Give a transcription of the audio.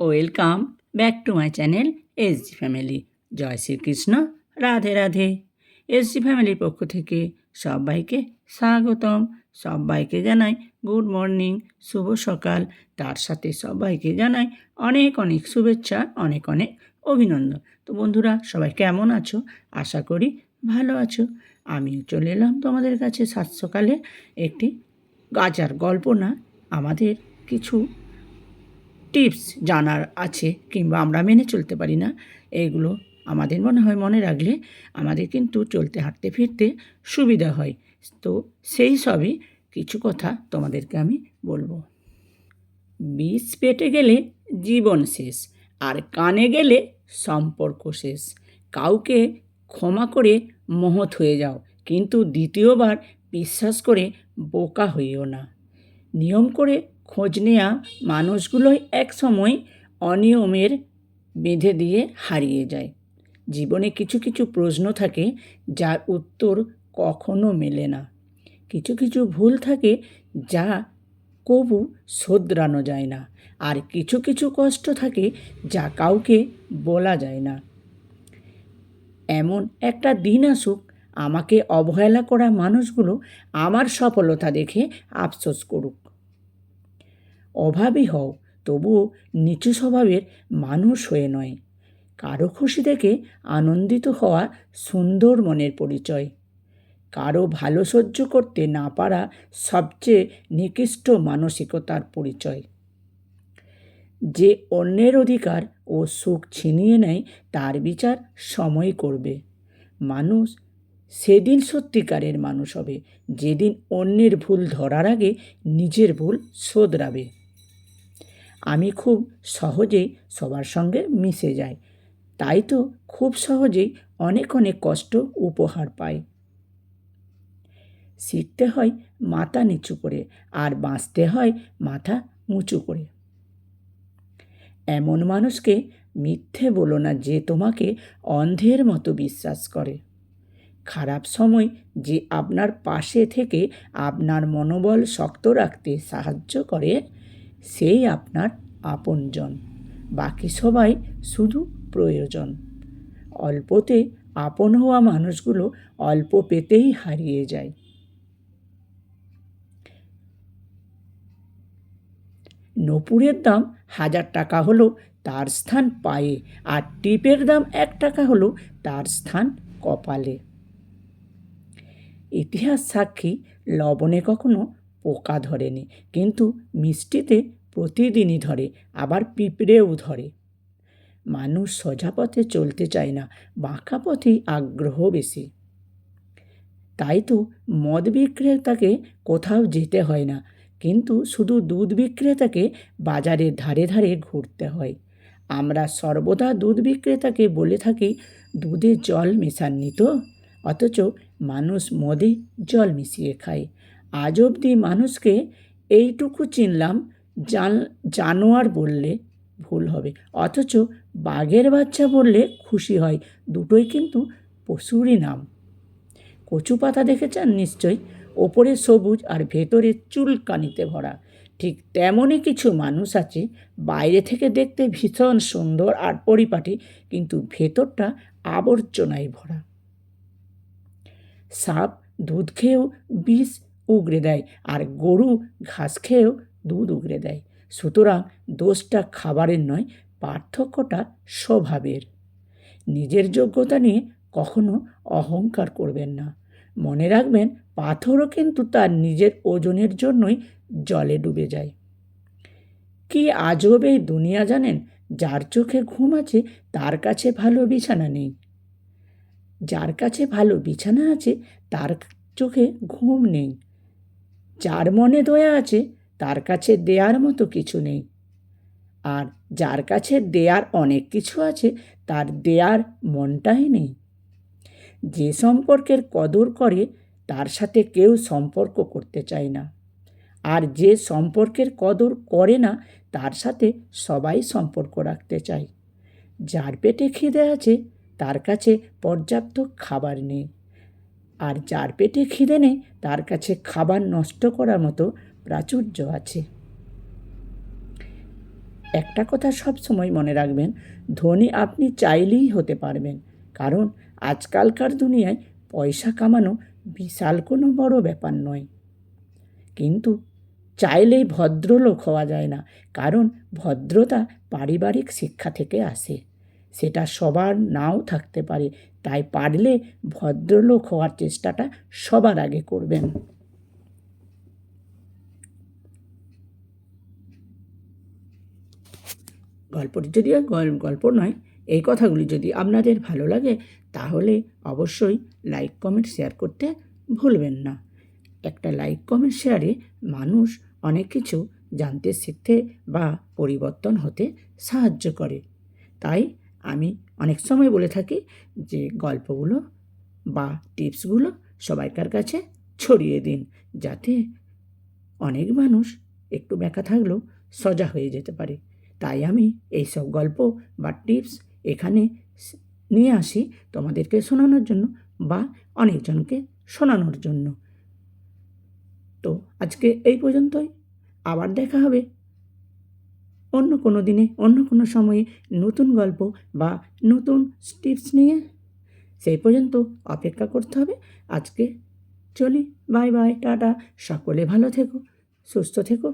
Welcome back to my channel SG family. জয় Shrikrishna, Radhe Radhe. SG ফ্যামিলির পক্ষ থেকে সবাইকে স্বাগতম। সবাইকে জানাই গুড মর্নিং, শুভ সকাল। তার সাথে সবাইকে জানাই অনেক অনেক শুভেচ্ছা, অনেক অনেক অভিনন্দন। তো বন্ধুরা, সবাই কেমন আছো? আশা করি ভালো আছো। আমিও চলে এলাম তোমাদের কাছে সাত সকালে একটি গাজার গল্প না, আমাদের কিছু টিপস জানার আছে, কিংবা আমরা মেনে চলতে পারি না। এগুলো আমাদের মনে হয় মনে রাখলে আমাদের কিন্তু চলতে হাঁটতে ফিরতে সুবিধা হয়। তো সেই সবই কিছু কথা তোমাদেরকে আমি বলবো। বিষ পেটে গেলে জীবন শেষ, আর কানে গেলে সম্পর্ক শেষ। কাউকে ক্ষমা করে মহৎ হয়ে যাও, কিন্তু দ্বিতীয়বার বিশ্বাস করে বোকা হইও না। নিয়ম করে খোঁজ নেওয়া মানুষগুলোই এক সময় অনিয়মের বেঁধে দিয়ে হারিয়ে যায়। জীবনে কিছু কিছু প্রশ্ন থাকে যার উত্তর কখনো মেলে না। কিছু কিছু ভুল থাকে যা কবু শোধরানো যায় না। আর কিছু কিছু কষ্ট থাকে যা কাউকে বলা যায় না। এমন একটা দিন আসুক, আমাকে অবহেলা করা মানুষগুলো আমার সফলতা দেখে আফসোস করুক। অভাবী হও, তবুও নিচু স্বভাবের মানুষ হয়ে নয়। কারো খুশি দেখে আনন্দিত হওয়া সুন্দর মনের পরিচয়। কারো ভালো সহ্য করতে না পারা সবচেয়ে নিকৃষ্ট মানসিকতার পরিচয়। যে অন্যের অধিকার ও সুখ ছিনিয়ে নেয়, তার বিচার সময় করবে। মানুষ সেদিন সত্যিকারের মানুষ হবে, যেদিন অন্যের ভুল ধরার আগে নিজের ভুল শোধরাবে। আমি খুব সহজেই সবার সঙ্গে মিশে যাই, তাই তো খুব সহজেই অনেক অনেক কষ্ট উপহার পাই। শিখতে হয় মাথা নিচু করে, আর বাঁচতে হয় মাথা উঁচু করে। এমন মানুষকে মিথ্যে বলো না যে তোমাকে অন্ধের মতো বিশ্বাস করে। খারাপ সময় যে আপনার পাশে থেকে আপনার মনোবল শক্ত রাখতে সাহায্য করে, সেই আপনার আপনজন। বাকি সবাই শুধু প্রয়োজন। অল্পতে আপন হওয়া মানুষগুলো অল্প পেতেই হারিয়ে যায়। নূপুরের দাম 1000 টাকা হলো তার স্থান পায়ে, আর টিপের দাম 1 টাকা হলো তার স্থান কপালে। ইতিহাস সাক্ষী, লবণে কখনো পোকা ধরেনি, কিন্তু মিষ্টিতে প্রতিদিনই ধরে, আবার পিঁপড়েও ধরে। মানুষ সোজা পথে চলতে চায় না, বাঁকা পথেই আগ্রহ বেশি। তাই তো মদ বিক্রেতাকে কোথাও যেতে হয় না, কিন্তু শুধু দুধ বিক্রেতাকে বাজারের ধারে ধারে ঘুরতে হয়। আমরা সর্বদা দুধ বিক্রেতাকে বলে থাকি, দুধে জল মেশাননি তো? অথচ মানুষ মদে জল মিশিয়ে খায়। আজ অবধি মানুষকে এইটুকু চিনলাম, জানোয়ার বললে ভুল হবে, অথচ বাঘের বাচ্চা বললে খুশি হয়। দুটোই কিন্তু পশুরই নাম। কচু পাতা দেখেছেন নিশ্চয়ই, ওপরে সবুজ আর ভেতরে চুলকানিতে ভরা। ঠিক তেমনই কিছু মানুষ আছে, বাইরে থেকে দেখতে ভীষণ সুন্দর আর পরিপাটি, কিন্তু ভেতরটা আবর্জনায় ভরা। সাপ দুধ খেয়েও বিষ উগরে দেয়, আর গরু ঘাস খেয়েও দুধ উগরে দেয়। সুতরাং দোষটা খাবারের নয়, পার্থক্যটা স্বভাবের। নিজের যোগ্যতা নিয়ে কখনো অহংকার করবেন না। মনে রাখবেন, পাথরও কিন্তু তার নিজের ওজনের জন্যই জলে ডুবে যায়। কি আজব এই দুনিয়া জানেন? যার চোখে ঘুম আছে তার কাছে ভালো বিছানা নেই। যার কাছে ভালো বিছানা আছে তার চোখে ঘুম নেই। যার মনে দয়া আছে তার কাছে দেয়ার মতো কিছু নেই। আর যার কাছে দেয়ার অনেক কিছু আছে, তার দেয়ার মনটাই নেই। যে সম্পর্কের কদর করে তার সাথে কেউ সম্পর্ক করতে চায় না, আর যে সম্পর্কের কদর করে না তার সাথে সবাই সম্পর্ক রাখতে চায়। যার পেটে খিদে আছে তার কাছে পর্যাপ্ত খাবার নেই, আর যার পেটে খিদে নেই তার কাছে খাবার নষ্ট করার মতো প্রাচুর্য আছে। একটা কথা সব সময় মনে রাখবেন, ধনী আপনি চাইলেই হতে পারবেন, কারণ আজকালকার দুনিয়ায় পয়সা কামানো বিশাল কোনো বড় ব্যাপার নয়। কিন্তু চাইলেই ভদ্রলোক হওয়া যায় না, কারণ ভদ্রতা পারিবারিক শিক্ষা থেকে আসে। সেটা সবার নাও থাকতে পারে, তাই পারলে ভদ্রলোক হওয়ার চেষ্টাটা সবার আগে করবেন। গল্পটি যদি গল্প নয়, এই কথাগুলি যদি আপনাদের ভালো লাগে তাহলে অবশ্যই লাইক কমেন্ট শেয়ার করতে ভুলবেন না। একটা লাইক কমেন্ট শেয়ারে মানুষ অনেক কিছু জানতে, শিখতে বা পরিবর্তন হতে সাহায্য করে। তাই আমি অনেক সময় বলে থাকি যে গল্পগুলো বা টিপসগুলো সবাইকার কাছে ছড়িয়ে দিন, যাতে অনেক মানুষ একটু ব্যাকা থাকলেও সোজা হয়ে যেতে পারে। তাই আমি এইসব গল্প বা টিপস এখানে নিয়ে আসি তোমাদেরকে শোনানোর জন্য বা অনেকজনকে শোনানোর জন্য। তো আজকে এই পর্যন্তই। আবার দেখা হবে অন্য কোনো দিনে, অন্য কোনো সময়ে নতুন গল্প বা নতুন টিপস নিয়ে। সেই পর্যন্ত অপেক্ষা করতে হবে। আজকে চলি, বাই বাই, টাটা। সকলে ভালো থেকো, সুস্থ থেকো।